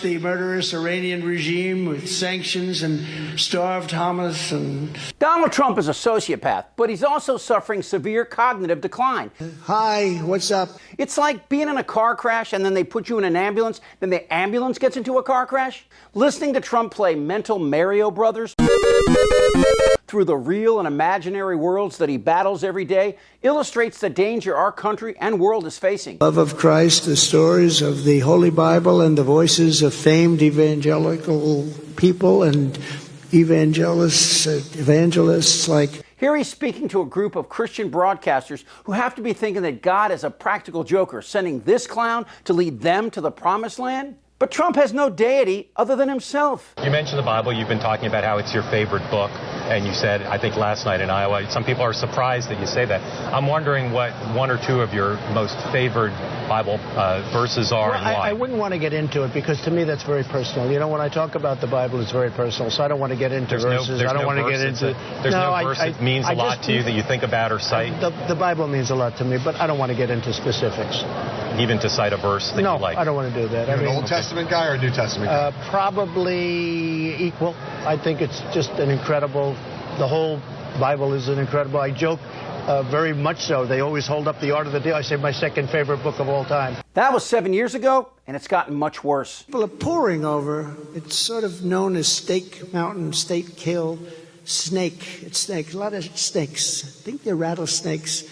the murderous Iranian regime with sanctions and starved Hamas. And Donald Trump is a sociopath, but he's also suffering severe cognitive decline. Hi, what's up? It's like being in a car crash and then they put you in an ambulance, then the ambulance gets into a car crash. Listening to Trump play mental Mario Brothers through the real and imaginary worlds that he battles every day illustrates the danger our country and world is facing. Love of Christ, the stories of the Holy Bible, and the voices of famed evangelical people and evangelists like... Here he's speaking to a group of Christian broadcasters who have to be thinking that God is a practical joker, sending this clown to lead them to the promised land. But Trump has no deity other than himself. You mentioned the Bible. You've been talking about how it's your favorite book. And you said, I think last night in Iowa, some people are surprised that you say that. I'm wondering what one or two of your most favored Bible verses are and why. I wouldn't want to get into it because to me that's very personal. You know, when I talk about the Bible, it's very personal. So I don't want to get into verses. I don't want to get into... There's no verse that means a lot to you that you think about or cite? The Bible means a lot to me, but I don't want to get into specifics. Even to cite a verse that you like? No, I don't want to do that. You're an Old Testament guy or a New Testament guy? Probably equal. I think it's just an incredible... The whole Bible is an incredible... I joke very much so. They always hold up the Art of the Deal. I say my second favorite book of all time. That was 7 years ago, and it's gotten much worse. People are pouring over. It's sort of known as Snake Mountain, State Kill, Snake. It's snake. A lot of snakes. I think they're rattlesnakes.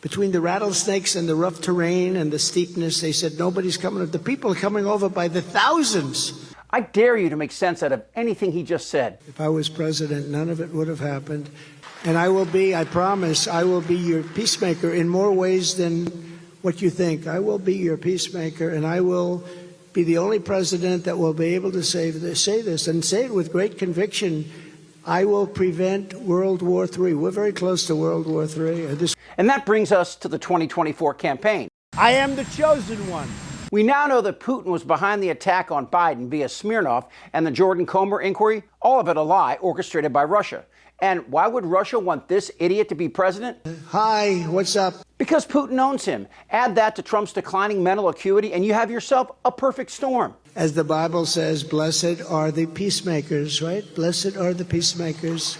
Between the rattlesnakes and the rough terrain and the steepness, they said nobody's coming. The people are coming over by the thousands. I dare you to make sense out of anything he just said. If I was president, none of it would have happened. And I will be, I promise, I will be your peacemaker in more ways than what you think. I will be your peacemaker, and I will be the only president that will be able to say this, and say it with great conviction. I will prevent World War III. We're very close to World War III. And that brings us to the 2024 campaign. I am the chosen one. We now know that Putin was behind the attack on Biden via Smirnov and the Jordan Comer inquiry, all of it a lie orchestrated by Russia. And why would Russia want this idiot to be president? Hi, what's up? Because Putin owns him. Add that to Trump's declining mental acuity and you have yourself a perfect storm. As the Bible says, blessed are the peacemakers, right? Blessed are the peacemakers.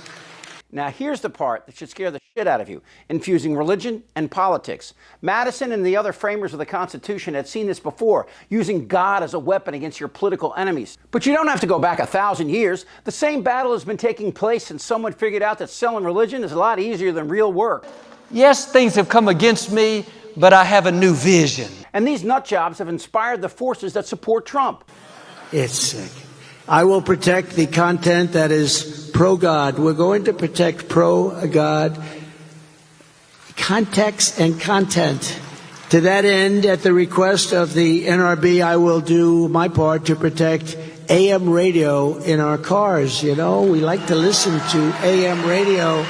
Now, here's the part that should scare the shit out of you, infusing religion and politics. Madison and the other framers of the Constitution had seen this before, using God as a weapon against your political enemies. But you don't have to go back 1,000 years. The same battle has been taking place since someone figured out that selling religion is a lot easier than real work. Yes, things have come against me, but I have a new vision. And these nutjobs have inspired the forces that support Trump. It's sick. I will protect the content that is pro-God. We're going to protect pro-God context and content. To that end, at the request of the NRB, I will do my part to protect AM radio in our cars. You know, we like to listen to AM radio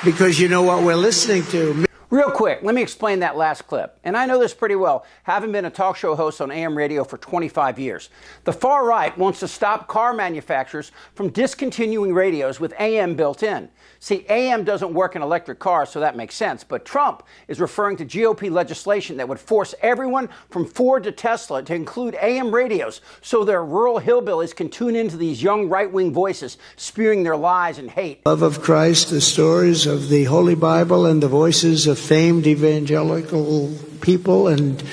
because you know what we're listening to. Real quick, let me explain that last clip. And I know this pretty well, having been a talk show host on AM radio for 25 years. The far right wants to stop car manufacturers from discontinuing radios with AM built in. See, AM doesn't work in electric cars, so that makes sense. But Trump is referring to GOP legislation that would force everyone from Ford to Tesla to include AM radios so their rural hillbillies can tune into these young right-wing voices spewing their lies and hate. Love of Christ, the stories of the Holy Bible, and the voices of famed evangelical people and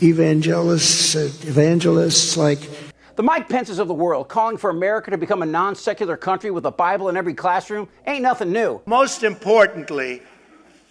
evangelists like... The Mike Pences of the world calling for America to become a non-secular country with a Bible in every classroom ain't nothing new. Most importantly,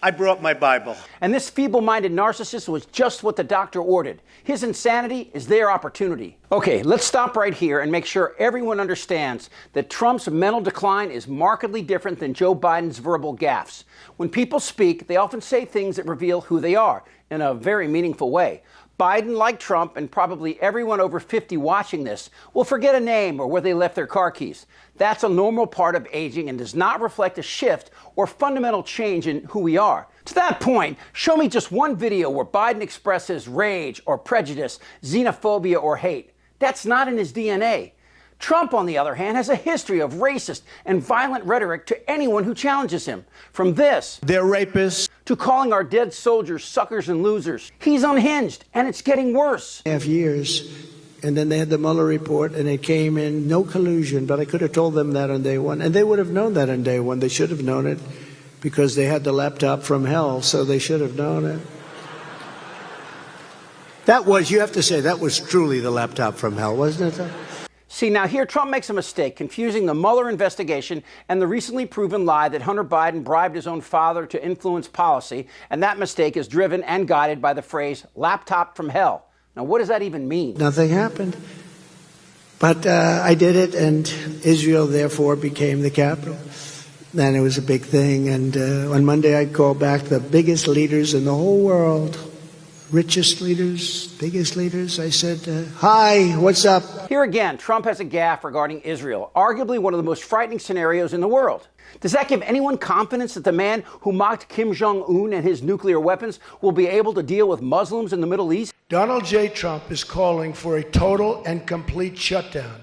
I brought my Bible. And this feeble-minded narcissist was just what the doctor ordered. His insanity is their opportunity. Okay, let's stop right here and make sure everyone understands that Trump's mental decline is markedly different than Joe Biden's verbal gaffes. When people speak, they often say things that reveal who they are in a very meaningful way. Biden, like Trump, and probably everyone over 50 watching this, will forget a name or where they left their car keys. That's a normal part of aging and does not reflect a shift or fundamental change in who we are. To that point, show me just one video where Biden expresses rage or prejudice, xenophobia or hate. That's not in his DNA. Trump, on the other hand, has a history of racist and violent rhetoric to anyone who challenges him. From this, They're rapists, to calling our dead soldiers suckers and losers. He's unhinged, and it's getting worse. Years, And then they had the Mueller report, and it came in no collusion, but I could have told them that on day one. And they would have known that on day one. They should have known it because they had the laptop from hell, so they should have known it. That was, you have to say, that was truly the laptop from hell, wasn't it? See, now here Trump makes a mistake confusing the Mueller investigation and the recently proven lie that Hunter Biden bribed his own father to influence policy, and that mistake is driven and guided by the phrase laptop from hell. Now, what does that even mean? Nothing happened. But I did it, and Israel, therefore, became the capital. And it was a big thing. And on Monday, I called back the biggest leaders in the whole world, richest leaders, biggest leaders. I said, hi, what's up? Here again, Trump has a gaffe regarding Israel, arguably one of the most frightening scenarios in the world. Does that give anyone confidence that the man who mocked Kim Jong-un and his nuclear weapons will be able to deal with Muslims in the Middle East? Donald J. Trump is calling for a total and complete shutdown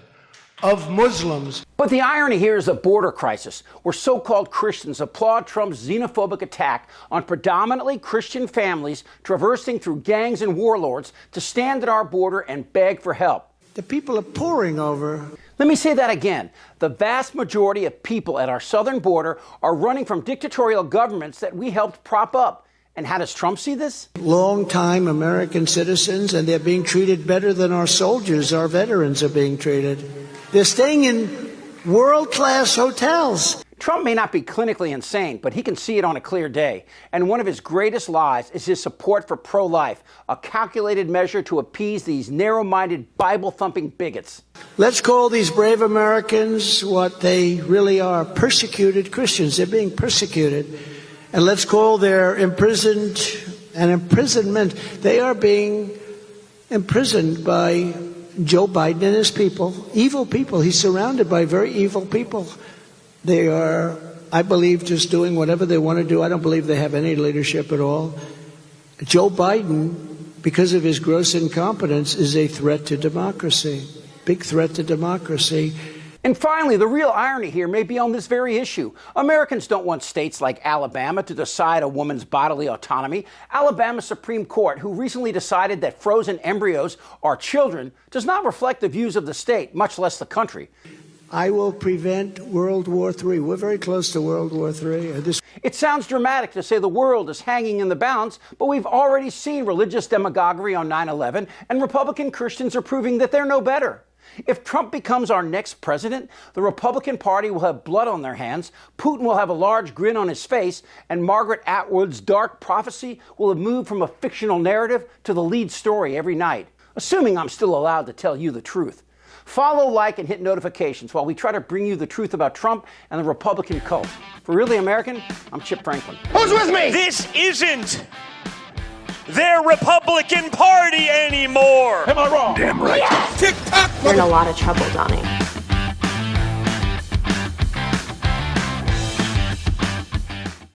of Muslims. But the irony here is the border crisis, where so-called Christians applaud Trump's xenophobic attack on predominantly Christian families traversing through gangs and warlords to stand at our border and beg for help. The people are pouring over. Let me say that again. The vast majority of people at our southern border are running from dictatorial governments that we helped prop up. And how does Trump see this? Long-time American citizens, and they're being treated better than our soldiers, our veterans are being treated. They're staying in world-class hotels. Trump may not be clinically insane, but he can see it on a clear day. And one of his greatest lies is his support for pro-life, a calculated measure to appease these narrow-minded, Bible-thumping bigots. Let's call these brave Americans what they really are, persecuted Christians. They're being persecuted. And let's call their imprisonment. They are being imprisoned by Joe Biden and his people, evil people. He's surrounded by very evil people. They are, I believe, just doing whatever they want to do. I don't believe they have any leadership at all. Joe Biden, because of his gross incompetence, is a threat to democracy, big threat to democracy. And finally, the real irony here may be on this very issue. Americans don't want states like Alabama to decide a woman's bodily autonomy. Alabama's Supreme Court, who recently decided that frozen embryos are children, does not reflect the views of the state, much less the country. I will prevent World War III. We're very close to World War III. It sounds dramatic to say the world is hanging in the balance, but we've already seen religious demagoguery on 9/11, and Republican Christians are proving that they're no better. If Trump becomes our next president, the Republican Party will have blood on their hands, Putin will have a large grin on his face, and Margaret Atwood's dark prophecy will have moved from a fictional narrative to the lead story every night, assuming I'm still allowed to tell you the truth. Follow, like, and hit notifications while we try to bring you the truth about Trump and the Republican cult. For Really American, I'm Chip Franklin. Who's with me? This isn't their Republican Party anymore. Am I wrong? Damn right. Tick-tock. You're in a lot of trouble, Donnie.